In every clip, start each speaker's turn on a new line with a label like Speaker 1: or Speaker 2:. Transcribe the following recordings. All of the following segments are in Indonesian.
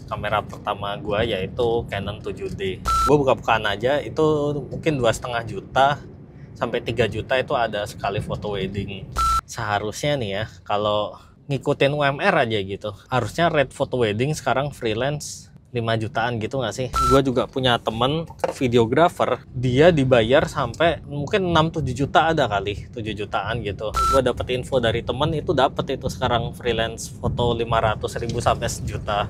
Speaker 1: kamera pertama gua yaitu Canon 7D. Gua buka-bukaan aja itu mungkin 2,5 juta sampai 3 juta itu ada sekali foto wedding. Seharusnya nih ya, kalau ngikutin UMR aja gitu, harusnya rate foto wedding sekarang freelance 5 jutaan gitu nggak sih? Gue juga punya temen videographer, dia dibayar sampai mungkin 6-7 juta ada kali, 7 jutaan gitu. Gue dapet info dari temen itu dapet itu sekarang freelance foto 500.000 sampai sejuta.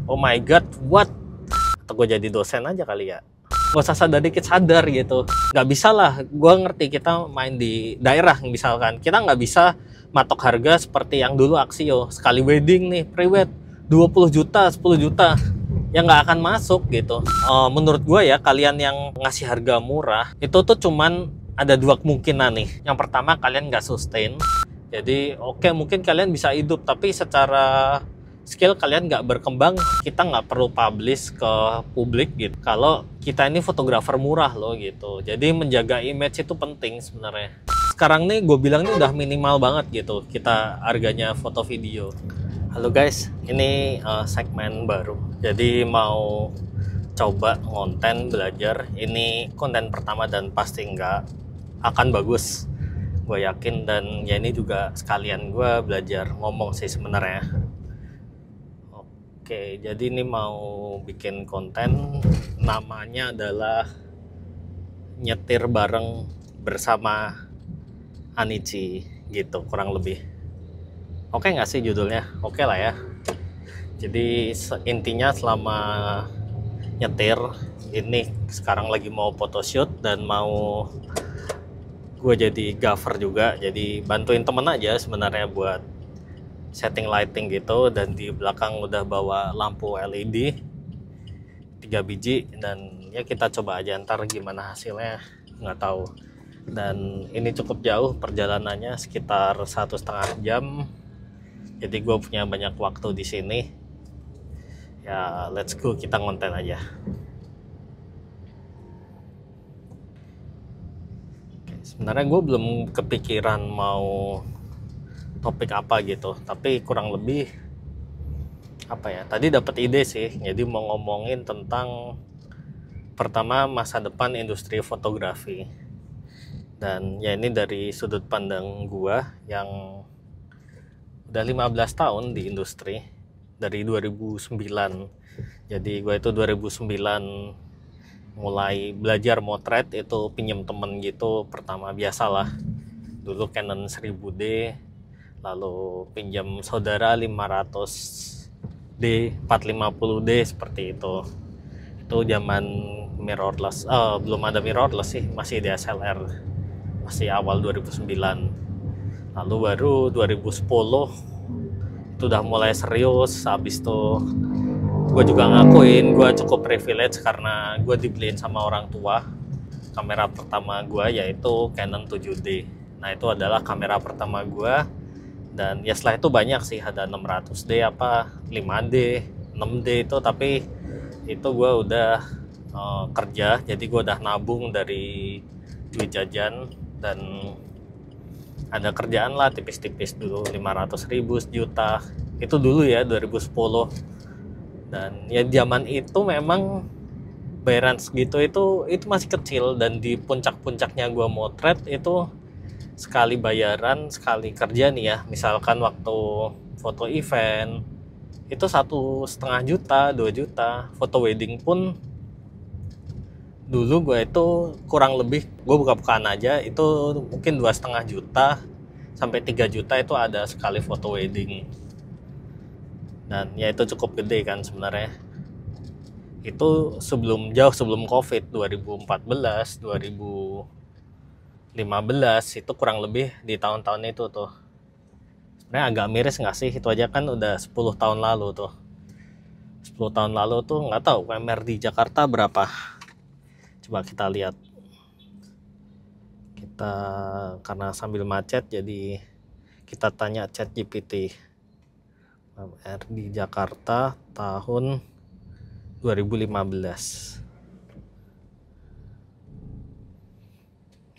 Speaker 1: Oh my god, what? Atau gue jadi dosen aja kali ya? Gak usah sadar dikit sadar gitu. Nggak bisa lah, gue ngerti kita main di daerah misalkan. Kita nggak bisa matok harga seperti yang dulu Aksio. Sekali wedding nih, pre-wed 20 juta, 10 juta. Ya nggak akan masuk gitu. Menurut gue ya, kalian yang ngasih harga murah, itu tuh cuman ada dua kemungkinan nih. Yang pertama, kalian nggak sustain. Jadi oke, mungkin kalian bisa hidup, tapi secara skill kalian nggak berkembang, kita nggak perlu publish ke publik gitu. Kalau kita ini fotografer murah loh gitu. Jadi menjaga image itu penting sebenarnya. Sekarang nih gue bilang ini udah minimal banget gitu kita harganya foto video. Halo guys, ini segmen baru. Jadi mau coba konten belajar. Ini konten pertama dan pasti nggak akan bagus. Gue yakin, dan ya ini juga sekalian gue belajar ngomong sih sebenarnya. Oke, jadi ini mau bikin konten namanya adalah nyetir bareng bersama Anici gitu kurang lebih. Oke nggak sih judulnya? Oke lah ya. Jadi intinya selama nyetir ini sekarang lagi mau photoshoot dan mau gue jadi gaffer juga. Jadi bantuin temen aja sebenarnya buat setting lighting gitu, dan di belakang udah bawa lampu LED 3 biji, dan ya kita coba aja ntar gimana hasilnya, nggak tahu. Dan ini cukup jauh perjalanannya, sekitar 1,5 jam, jadi gue punya banyak waktu di sini. Ya let's go, kita ngonten aja. Oke, sebenarnya gue belum kepikiran mau topik apa gitu, tapi kurang lebih apa ya, tadi dapat ide sih. Jadi mau ngomongin tentang pertama masa depan industri fotografi, dan ya ini dari sudut pandang gua yang udah 15 tahun di industri dari 2009. Jadi gua itu 2009 mulai belajar motret, itu pinjem temen gitu pertama, biasalah dulu Canon 1000D, lalu pinjam saudara 500D, 450D seperti itu. Itu zaman mirrorless, belum ada mirrorless sih, masih DSLR, masih awal 2009. Lalu baru 2010 itu udah mulai serius. Habis itu gue juga ngakuin gue cukup privilege karena gue dibeliin sama orang tua kamera pertama gue, yaitu Canon 7D. Nah itu adalah kamera pertama gue. Dan ya setelah itu banyak sih, ada 600D, apa 5D, 6D itu, tapi itu gue udah kerja, jadi gue udah nabung dari duit jajan, dan ada kerjaan lah tipis-tipis dulu, 500.000, sejuta, itu dulu ya 2010. Dan ya zaman itu memang bayaran segitu itu masih kecil, dan di puncak-puncaknya gue motret itu sekali bayaran, sekali kerja nih ya, misalkan waktu foto event itu 1,5 juta, 2 juta. Foto wedding pun dulu gue itu kurang lebih, gue buka-bukaan aja itu mungkin 2,5 juta sampai 3 juta itu ada sekali foto wedding. Dan ya itu cukup gede kan sebenarnya. Itu jauh sebelum COVID, 2014, 2015 itu kurang lebih di tahun-tahun itu tuh. Sebenarnya agak miris nggak sih, itu aja kan udah 10 tahun lalu tuh. 10 tahun lalu tuh nggak tahu UMR di Jakarta berapa. Coba kita lihat. Kita karena sambil macet jadi kita tanya ChatGPT. UMR di Jakarta tahun 2015.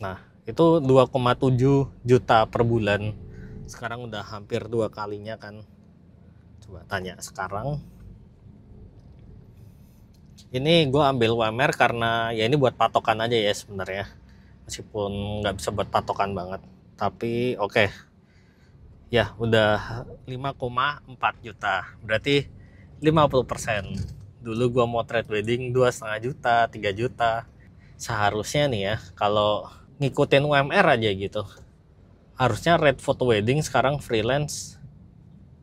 Speaker 1: Nah, itu 2,7 juta per bulan. Sekarang udah hampir 2 kalinya kan. Coba tanya sekarang Ini gue ambil UMR karena ya ini buat patokan aja ya sebenarnya, meskipun nggak bisa buat patokan banget. Tapi oke. Ya udah 5,4 juta, berarti 50%. Dulu gue mau trade wedding 2,5 juta, 3 juta. Seharusnya nih ya, kalau ngikutin UMR aja gitu, harusnya rate photo wedding sekarang freelance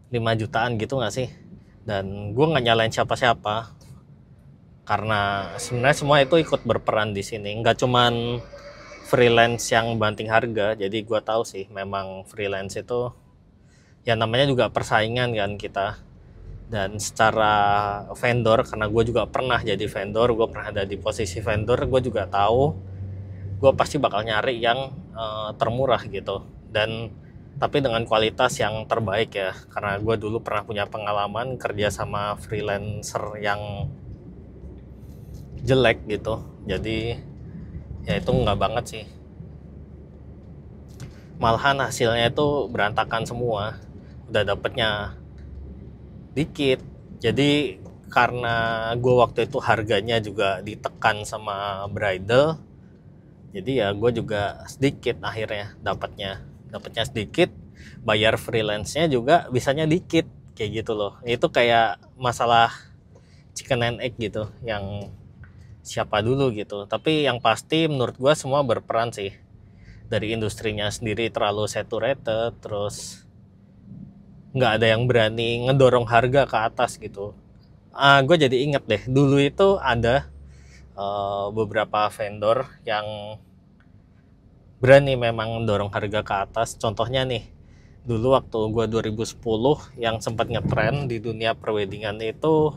Speaker 1: 5 jutaan gitu gak sih? Dan gue nggak nyalain siapa-siapa, karena sebenarnya semua itu ikut berperan di sini. Nggak cuman freelance yang banting harga. Jadi gue tahu sih memang freelance itu ya namanya juga persaingan kan kita. Dan secara vendor, karena gue juga pernah jadi vendor, gue pernah ada di posisi vendor, gue juga tahu gue pasti bakal nyari yang termurah gitu, dan tapi dengan kualitas yang terbaik ya, karena gue dulu pernah punya pengalaman kerja sama freelancer yang jelek gitu. Jadi ya itu nggak banget sih, malahan hasilnya itu berantakan semua, udah dapetnya dikit. Jadi karena gue waktu itu harganya juga ditekan sama bridal, jadi ya gue juga sedikit akhirnya dapatnya sedikit, bayar freelance-nya juga bisanya dikit, kayak gitu loh. Itu kayak masalah chicken and egg gitu, yang siapa dulu gitu. Tapi yang pasti menurut gue semua berperan sih, dari industrinya sendiri terlalu saturated, terus nggak ada yang berani ngedorong harga ke atas gitu. Gue jadi inget deh, dulu itu ada beberapa vendor yang berani memang dorong harga ke atas. Contohnya nih, dulu waktu gue 2010 yang sempat ngetren di dunia perweddingan itu,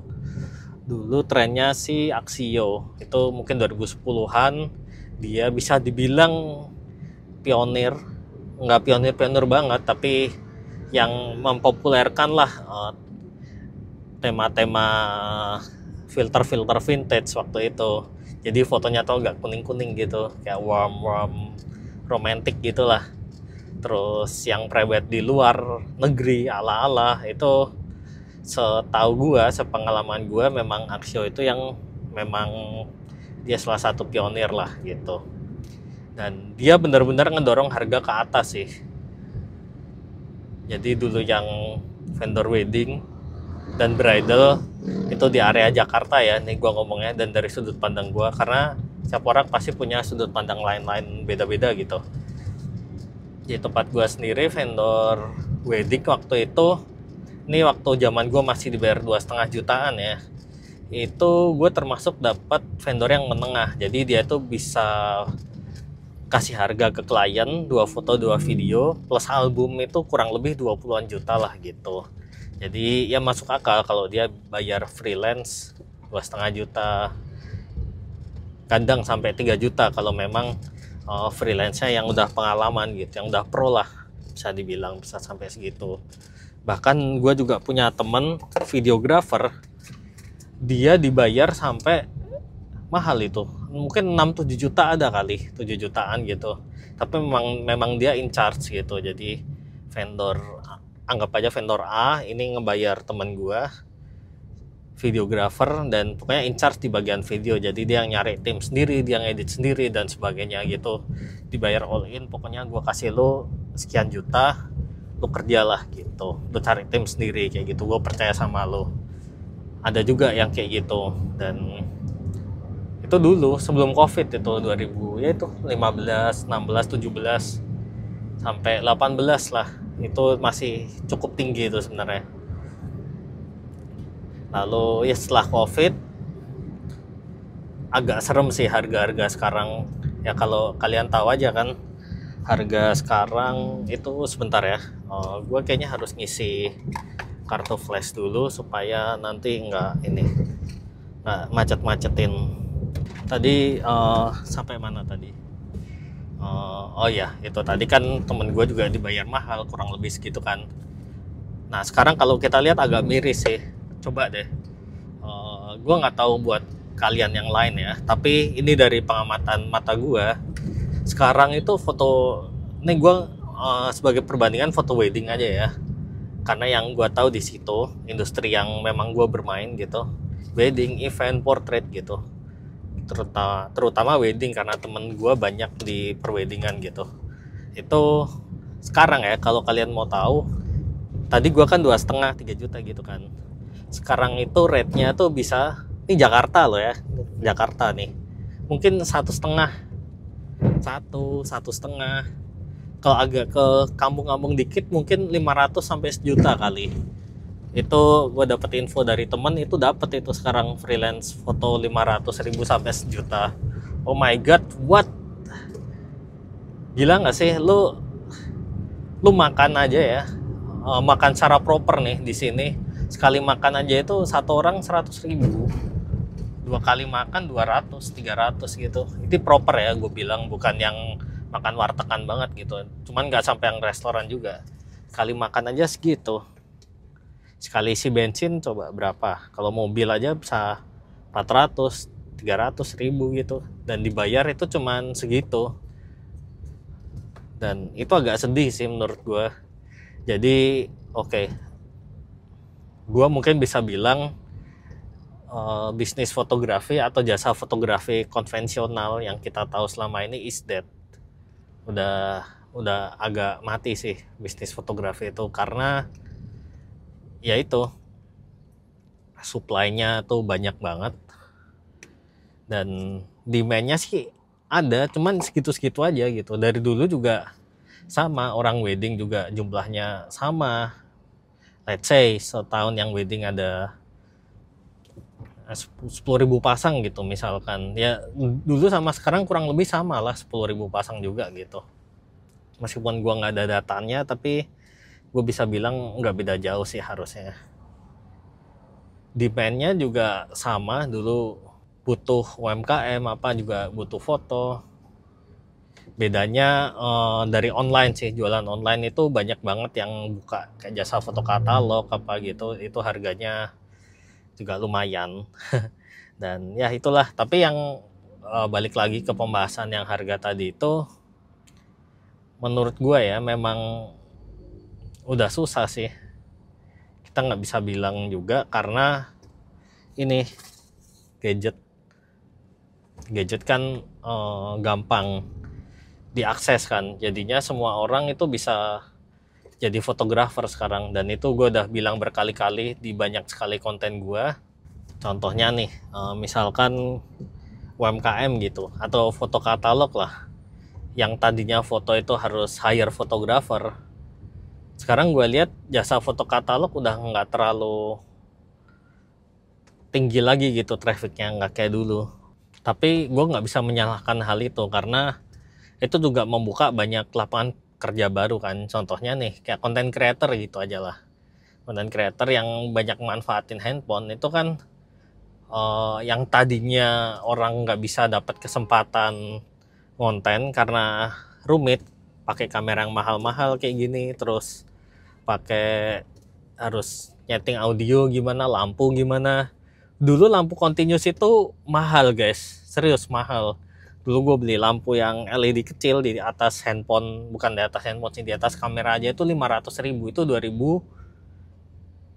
Speaker 1: dulu trennya si Axio. Itu mungkin 2010-an, dia bisa dibilang pionir, nggak pionir banget, tapi yang mempopulerkan lah tema-tema filter vintage waktu itu. Jadi fotonya tuh agak kuning-kuning gitu, kayak warm romantic gitulah. Terus yang private di luar negeri ala-ala itu, setahu gua, sepengalaman gua, memang Axio itu yang memang dia salah satu pionir lah gitu. Dan dia benar-benar ngedorong harga ke atas sih. Jadi dulu yang vendor wedding dan bridal itu di area Jakarta ya, nih gue ngomongnya, dan dari sudut pandang gue, karena setiap orang pasti punya sudut pandang lain-lain, beda-beda gitu. Di tempat gue sendiri vendor wedding waktu itu, ini waktu zaman gue masih dibayar 2,5 jutaan ya, itu gue termasuk dapat vendor yang menengah. Jadi dia tuh bisa kasih harga ke klien 2 foto 2 video plus album itu kurang lebih 20-an juta lah gitu. Jadi ya masuk akal kalau dia bayar freelance 2,5 juta, kadang sampai 3 juta kalau memang freelance-nya yang udah pengalaman gitu, yang udah pro lah, bisa dibilang bisa sampai segitu. Bahkan gue juga punya temen videographer, dia dibayar sampai mahal itu, mungkin 6-7 juta ada kali, 7 jutaan gitu. Tapi memang dia in charge gitu. Jadi vendor, anggap aja vendor A ini ngebayar teman gua videographer, dan pokoknya in charge di bagian video. Jadi dia nyari tim sendiri, dia ngedit sendiri dan sebagainya gitu. Dibayar all in, pokoknya gua kasih lo sekian juta, lo kerjalah gitu, lo cari tim sendiri kayak gitu, gua percaya sama lo. Ada juga yang kayak gitu. Dan itu dulu sebelum covid, itu 2000 ya, itu 15, 16, 17 sampai 18 lah, itu masih cukup tinggi itu sebenarnya. Lalu ya setelah covid agak serem sih harga-harga sekarang ya. Kalau kalian tahu aja kan, harga sekarang itu sebentar ya, gue kayaknya harus ngisi kartu flash dulu supaya nanti nggak macet-macetin. Tadi sampai mana tadi? Oh ya, itu tadi kan temen gue juga dibayar mahal, kurang lebih segitu kan. Nah sekarang kalau kita lihat agak miris sih. Coba deh, gue nggak tahu buat kalian yang lain ya, tapi ini dari pengamatan mata gue, sekarang itu foto, ini gue sebagai perbandingan foto wedding aja ya, karena yang gue tahu di situ industri yang memang gue bermain gitu, wedding, event, portrait gitu. Terutama wedding, karena temen gue banyak di perweddingan gitu. Itu sekarang ya, kalau kalian mau tahu, tadi gue kan 2,5-3 juta gitu kan. Sekarang itu rate-nya tuh bisa, ini Jakarta loh ya, Jakarta nih, mungkin 1,5, 1,5. Kalau agak ke kampung-kampung dikit mungkin 500 sampai 1 juta kali. Itu gue dapet info dari temen, itu dapet itu sekarang freelance foto 500.000 sampai 1 juta. Oh my god, what? Gila nggak sih? Lu makan aja ya, makan secara proper nih di sini. Sekali makan aja itu satu orang 100.000. 2 kali makan 200-300 gitu. Itu proper ya, gue bilang, bukan yang makan wartegan banget gitu. Cuman nggak sampai yang restoran juga. Sekali makan aja segitu. Sekali isi bensin coba berapa? Kalau mobil aja bisa 400-300 ribu gitu. Dan dibayar itu cuman segitu. Dan itu agak sedih sih menurut gue. Jadi oke, gue mungkin bisa bilang bisnis fotografi atau jasa fotografi konvensional yang kita tahu selama ini is dead. Udah agak mati sih bisnis fotografi itu, karena ya itu, supply-nya tuh banyak banget dan demand-nya sih ada, cuman segitu-segitu aja gitu. Dari dulu juga sama, orang wedding juga jumlahnya sama. Let's say setahun yang wedding ada 10.000 pasang gitu misalkan. Ya dulu sama sekarang kurang lebih sama lah, 10.000 pasang juga gitu. Meskipun gua nggak ada datanya, tapi gue bisa bilang nggak beda jauh sih harusnya. Demand-nya juga sama, dulu butuh UMKM apa juga butuh foto. Bedanya dari online sih, jualan online itu banyak banget yang buka kayak jasa foto katalog apa gitu, itu harganya juga lumayan. Dan ya itulah, tapi yang balik lagi ke pembahasan yang harga tadi itu, menurut gue ya memang udah susah sih. Kita nggak bisa bilang juga, karena ini gadget kan gampang diakses kan, jadinya semua orang itu bisa jadi fotografer sekarang. Dan itu gue udah bilang berkali-kali di banyak sekali konten gue. Contohnya nih, misalkan UMKM gitu atau foto katalog lah, yang tadinya foto itu harus hire fotografer, sekarang gue lihat jasa foto katalog udah nggak terlalu tinggi lagi gitu trafficnya, nggak kayak dulu. Tapi gue nggak bisa menyalahkan hal itu, karena itu juga membuka banyak lapangan kerja baru kan. Contohnya nih kayak content creator gitu aja lah. Content creator yang banyak manfaatin handphone itu kan, yang tadinya orang nggak bisa dapat kesempatan konten karena rumit, pakai kamera yang mahal-mahal kayak gini, terus pakai harus nyeting audio gimana, lampu gimana. Dulu lampu continuous itu mahal guys, serius mahal. Dulu gue beli lampu yang LED kecil di atas handphone, bukan di atas handphone sih, di atas kamera aja itu 500.000. Itu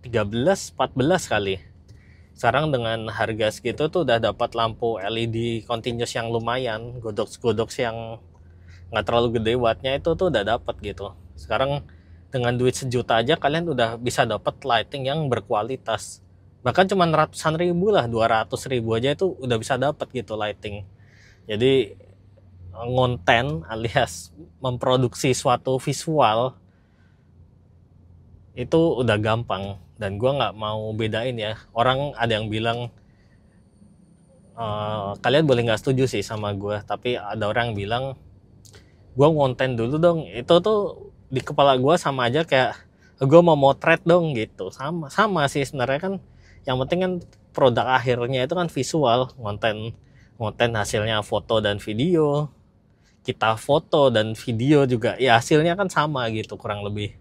Speaker 1: 2013-14 kali. Sekarang dengan harga segitu tuh udah dapat lampu LED continuous yang lumayan, godox yang nggak terlalu gede wattnya, itu tuh udah dapat gitu. Sekarang dengan duit 1 juta aja kalian udah bisa dapat lighting yang berkualitas. Bahkan cuma ratusan ribu lah, 200.000 aja itu udah bisa dapat gitu lighting. Jadi ngonten alias memproduksi suatu visual itu udah gampang. Dan gue nggak mau bedain ya. Orang ada yang bilang, kalian boleh nggak setuju sih sama gue, tapi ada orang yang bilang, gue ngonten dulu dong. Itu tuh di kepala gue sama aja kayak gue mau motret dong gitu. Sama sih sebenarnya kan. Yang penting kan produk akhirnya itu kan visual. Ngonten hasilnya foto dan video. Kita foto dan video juga, ya hasilnya kan sama gitu kurang lebih.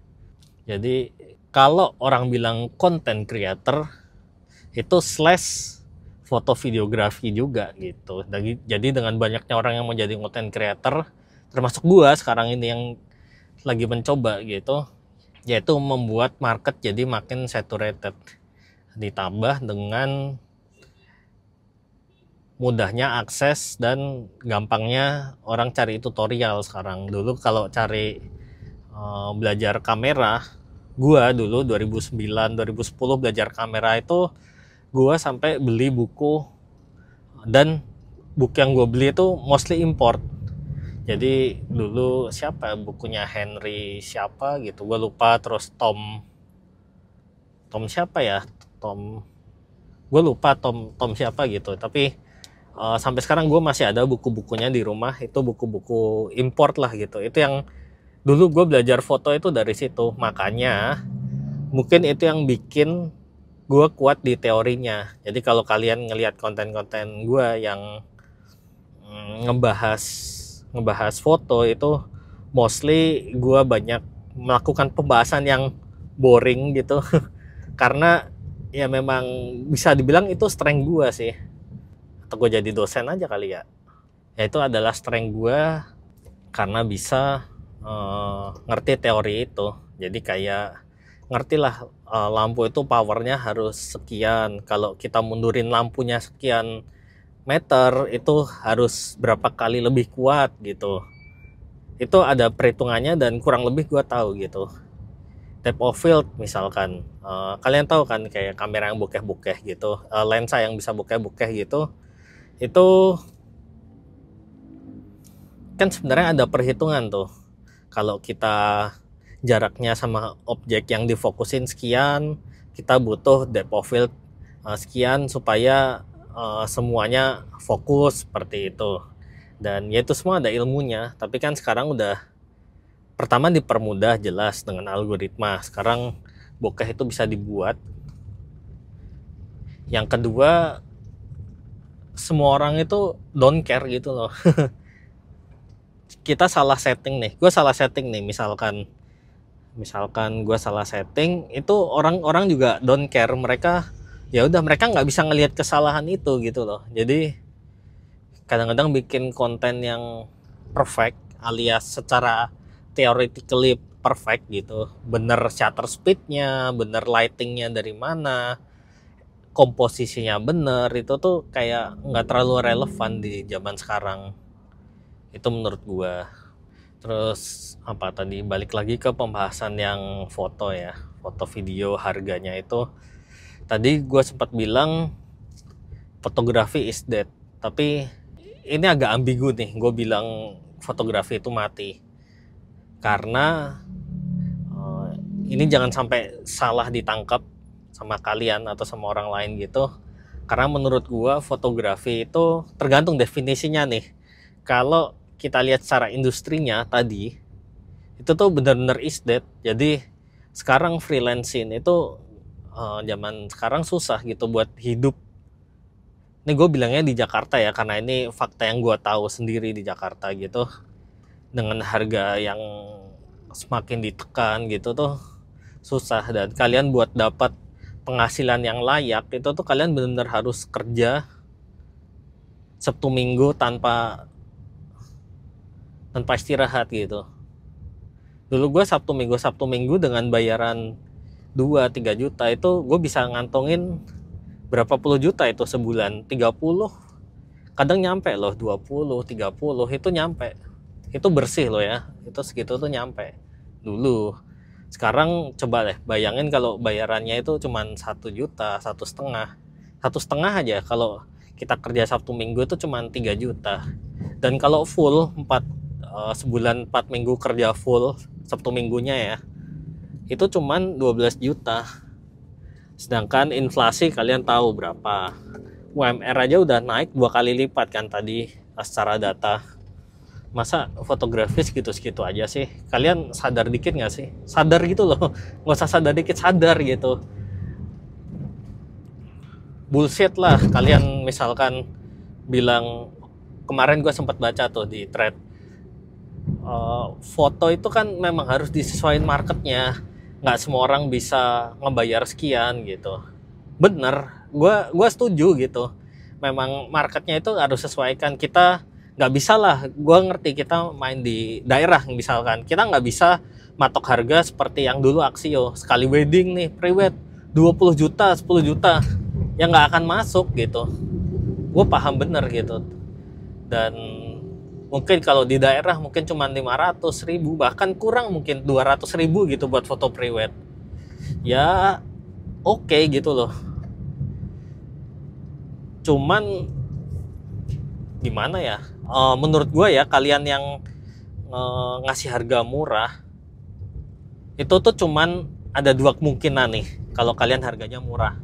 Speaker 1: Jadi kalau orang bilang content creator itu slash foto videografi juga gitu. Jadi dengan banyaknya orang yang mau jadi content creator, termasuk gua sekarang ini yang lagi mencoba gitu, yaitu membuat market jadi makin saturated. Ditambah dengan mudahnya akses dan gampangnya orang cari tutorial sekarang. Dulu kalau cari belajar kamera, gua dulu 2009 2010 belajar kamera itu gua sampai beli buku, dan buku yang gue beli itu mostly import. Jadi dulu siapa bukunya, Henry siapa gitu, gue lupa. Terus Tom siapa ya, gue lupa Tom siapa gitu. Tapi sampai sekarang gue masih ada buku-bukunya di rumah. Itu buku-buku import lah gitu. Itu yang dulu gue belajar foto itu dari situ. Makanya mungkin itu yang bikin gue kuat di teorinya. Jadi kalau kalian ngelihat konten-konten gue yang ngebahas foto, itu mostly gue banyak melakukan pembahasan yang boring gitu. Karena ya memang bisa dibilang itu strength gue sih, atau gue jadi dosen aja kali ya. Ya itu adalah strength gue karena bisa ngerti teori itu. Jadi kayak ngertilah lampu itu powernya harus sekian, kalau kita mundurin lampunya sekian meter itu harus berapa kali lebih kuat gitu. Itu ada perhitungannya dan kurang lebih gue tahu gitu. Depth of field misalkan, kalian tahu kan kayak kamera yang bokeh-bokeh gitu, lensa yang bisa bokeh-bokeh gitu, itu kan sebenarnya ada perhitungan tuh. Kalau kita jaraknya sama objek yang difokusin sekian, kita butuh depth of field sekian supaya semuanya fokus seperti itu. Dan ya itu semua ada ilmunya. Tapi kan sekarang udah, pertama dipermudah jelas dengan algoritma. Sekarang bokeh itu bisa dibuat. Yang kedua, semua orang itu don't care gitu loh. Kita salah setting nih, gue salah setting nih, misalkan gue salah setting, itu orang juga don't care. Mereka ya udah, mereka nggak bisa ngelihat kesalahan itu gitu loh. Jadi kadang-kadang bikin konten yang perfect alias secara theoretically perfect gitu, bener shutter speednya, bener lightingnya dari mana, komposisinya bener, itu tuh kayak nggak terlalu relevan di zaman sekarang. Itu menurut gua. Terus apa tadi, balik lagi ke pembahasan yang foto ya, foto video harganya itu. Tadi gue sempat bilang fotografi is dead, tapi ini agak ambigu nih. Gue bilang fotografi itu mati karena ini jangan sampai salah ditangkap sama kalian atau sama orang lain gitu. Karena menurut gue fotografi itu tergantung definisinya nih. Kalau kita lihat secara industrinya tadi, itu tuh benar-benar is dead. Jadi sekarang freelancing itu zaman sekarang susah gitu buat hidup. Ini gue bilangnya di Jakarta ya, karena ini fakta yang gue tahu sendiri di Jakarta gitu. Dengan harga yang semakin ditekan gitu tuh susah. Dan kalian buat dapat penghasilan yang layak itu tuh kalian benar-benar harus kerja Sabtu Minggu tanpa istirahat gitu. Dulu gue Sabtu Minggu dengan bayaran 2-3 juta itu gue bisa ngantongin berapa puluh juta itu sebulan, 30, kadang nyampe loh 20, 30 itu nyampe. Itu bersih loh ya, itu segitu tuh nyampe dulu. Sekarang coba deh bayangin kalau bayarannya itu cuman 1 juta, 1,5 aja. Kalau kita kerja Sabtu Minggu itu cuman 3 juta. Dan kalau full sebulan 4 minggu kerja full Sabtu Minggunya ya, itu cuman 12 juta. Sedangkan inflasi kalian tahu berapa. UMR aja udah naik 2 kali lipat kan tadi secara data. Masa fotografi segitu-segitu aja sih? Kalian sadar dikit gak sih? Sadar gitu loh. Gak usah sadar dikit, sadar gitu. Bullshit lah kalian misalkan bilang, kemarin gue sempat baca tuh di thread, foto itu kan memang harus disesuaikan marketnya. Nggak semua orang bisa ngebayar sekian gitu. Bener, gue setuju gitu. Memang marketnya itu harus sesuaikan. Kita nggak bisa lah, gue ngerti kita main di daerah misalkan, kita nggak bisa matok harga seperti yang dulu Axio. Sekali wedding nih, pre-wed 20 juta, 10 juta, ya nggak akan masuk gitu. gue paham bener gitu. Dan mungkin kalau di daerah mungkin cuma 500.000, bahkan kurang mungkin 200.000 gitu buat foto pre-wed. Ya oke gitu loh. Cuman gimana ya, menurut gue ya, kalian yang ngasih harga murah itu tuh cuman ada dua kemungkinan nih kalau kalian harganya murah.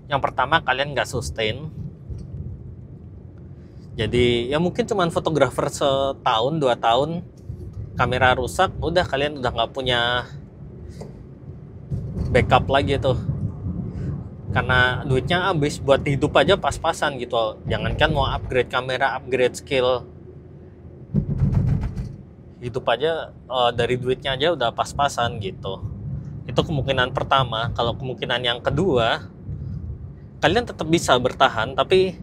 Speaker 1: Yang pertama, kalian nggak sustain. Jadi ya mungkin cuman fotografer setahun 2 tahun, kamera rusak, udah kalian udah nggak punya backup lagi tuh, karena duitnya habis buat hidup aja pas-pasan gitu. Jangankan mau upgrade kamera, upgrade skill, hidup aja dari duitnya aja udah pas-pasan gitu. Itu kemungkinan pertama. Kalau kemungkinan yang kedua, kalian tetap bisa bertahan tapi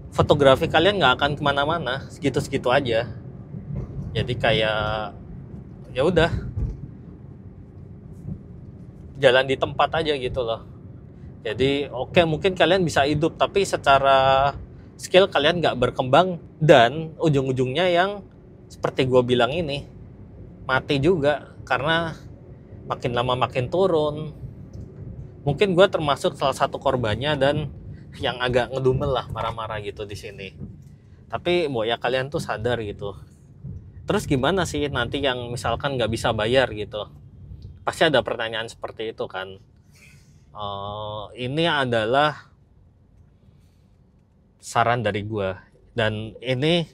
Speaker 1: fotografi kalian nggak akan kemana-mana, segitu-segitu aja. Jadi kayak ya udah, jalan di tempat aja gitu loh. Jadi oke, mungkin kalian bisa hidup tapi secara skill kalian nggak berkembang, dan ujung-ujungnya yang seperti gue bilang ini, mati juga karena makin lama makin turun. Mungkin gue termasuk salah satu korbannya dan yang agak ngedumel lah, marah-marah gitu di sini. Tapi mau ya kalian tuh sadar gitu. Terus gimana sih nanti yang misalkan nggak bisa bayar gitu? Pasti ada pertanyaan seperti itu kan. Ini adalah saran dari gue, dan ini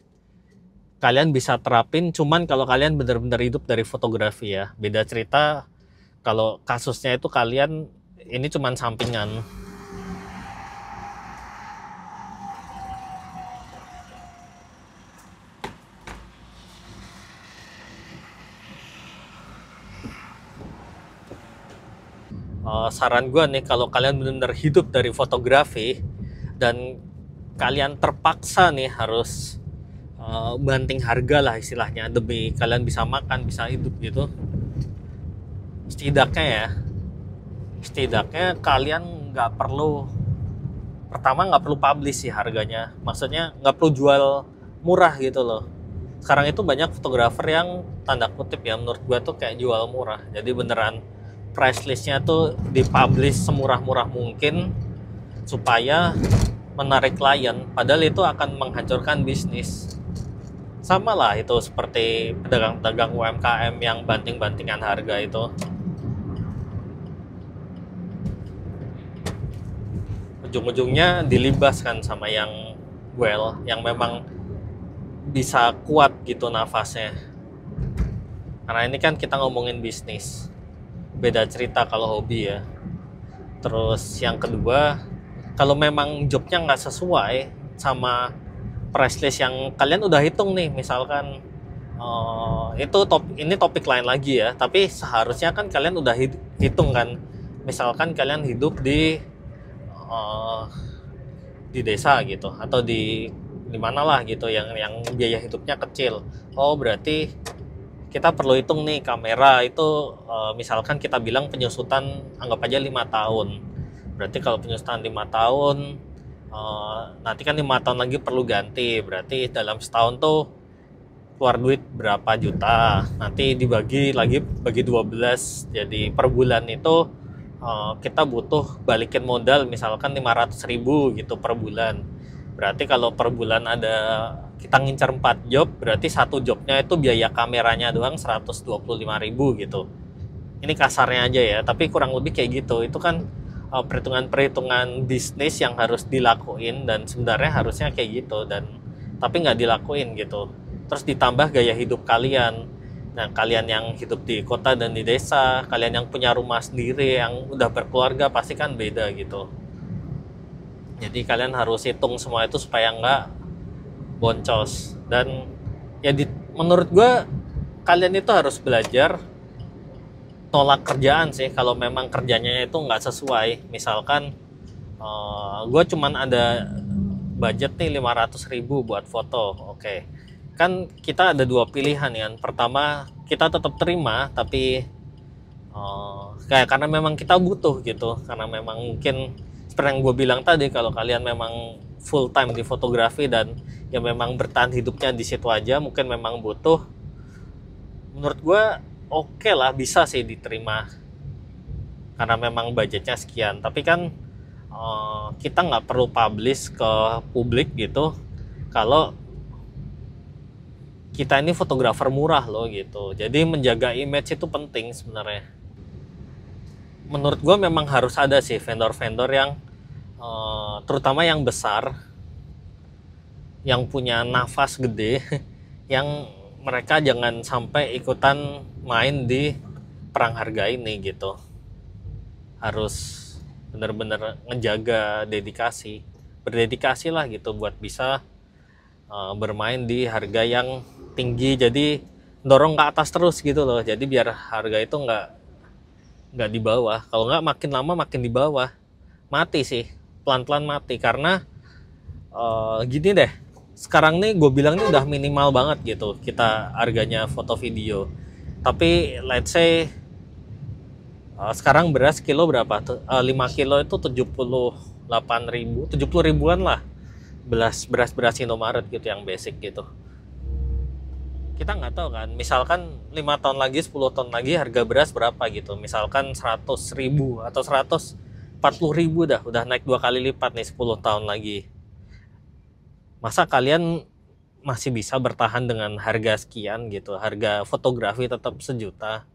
Speaker 1: kalian bisa terapin cuman kalau kalian benar-benar hidup dari fotografi ya. Beda cerita kalau kasusnya itu kalian ini cuman sampingan. Saran gue nih, kalau kalian benar-benar hidup dari fotografi dan kalian terpaksa nih harus banting harga lah istilahnya demi kalian bisa makan, bisa hidup gitu, setidaknya kalian nggak perlu, pertama nggak perlu publish sih harganya, maksudnya nggak perlu jual murah gitu loh. Sekarang itu banyak fotografer yang tanda kutip ya, menurut gue tuh kayak jual murah. Jadi beneran price listnya tuh dipublish semurah-murah mungkin supaya menarik klien, padahal itu akan menghancurkan bisnis. Sama lah itu seperti pedagang-pedagang UMKM yang banting-bantingan harga itu. Ujung-ujungnya dilibas kan sama yang well, yang memang bisa kuat gitu nafasnya. Karena ini kan kita ngomongin bisnis, beda cerita kalau hobi ya. Terus yang kedua, kalau memang jobnya nggak sesuai sama price list yang kalian udah hitung nih, misalkan ini topik lain lagi ya, tapi seharusnya kan kalian udah hitung kan. Misalkan kalian hidup di desa gitu, atau di mana lah gitu yang biaya hidupnya kecil. Oh berarti kita perlu hitung nih, kamera itu misalkan kita bilang penyusutan anggap aja 5 tahun. Berarti kalau penyusutan 5 tahun, nanti kan 5 tahun lagi perlu ganti, berarti dalam setahun tuh keluar duit berapa juta, nanti dibagi lagi, bagi 12, jadi per bulan itu kita butuh balikin modal misalkan 500.000 gitu per bulan. Berarti kalau per bulan ada, kita ngincar 4 job, berarti satu jobnya itu biaya kameranya doang 125.000 gitu. Ini kasarnya aja ya, tapi kurang lebih kayak gitu. Itu kan perhitungan-perhitungan bisnis yang harus dilakuin, dan sebenarnya harusnya kayak gitu, dan tapi nggak dilakuin gitu. Terus ditambah gaya hidup kalian. Nah, kalian yang hidup di kota dan di desa, kalian yang punya rumah sendiri, yang udah berkeluarga, pasti kan beda gitu. Jadi kalian harus hitung semua itu supaya nggak boncos. Dan ya menurut gue kalian itu harus belajar tolak kerjaan sih kalau memang kerjanya itu nggak sesuai. Misalkan gue cuman ada budget nih 500.000 buat foto, oke. Kan kita ada dua pilihan ya. Pertama, kita tetap terima tapi kayak karena memang kita butuh gitu, karena memang mungkin seperti yang gue bilang tadi, kalau kalian memang full time di fotografi dan ya memang bertahan hidupnya di situ aja, mungkin memang butuh, menurut gue oke lah, bisa sih diterima karena memang budgetnya sekian. Tapi kan kita nggak perlu publish ke publik gitu kalau kita ini fotografer murah loh gitu. Jadi menjaga image itu penting sebenarnya. Menurut gue memang harus ada sih vendor-vendor yang terutama yang besar, yang punya nafas gede, yang mereka jangan sampai ikutan main di perang harga ini gitu. Harus bener-bener ngejaga berdedikasi lah gitu buat bisa bermain di harga yang tinggi, jadi dorong ke atas terus gitu loh. Jadi biar harga itu nggak di bawah. Kalau nggak makin lama makin di bawah, mati sih, pelan-pelan mati. Karena gini deh, sekarang nih gue bilang ini udah minimal banget gitu kita harganya foto video. Tapi let's say sekarang beras kilo berapa tuh? 5 kilo itu 78.000, 70 ribuan lah. Beras Indomaret gitu yang basic gitu. Kita nggak tahu kan, misalkan 5 tahun lagi, 10 tahun lagi harga beras berapa gitu. Misalkan 100 ribu atau 140 ribu udah naik 2 kali lipat nih 10 tahun lagi. Masa kalian masih bisa bertahan dengan harga sekian gitu? Harga fotografi tetap 1 juta.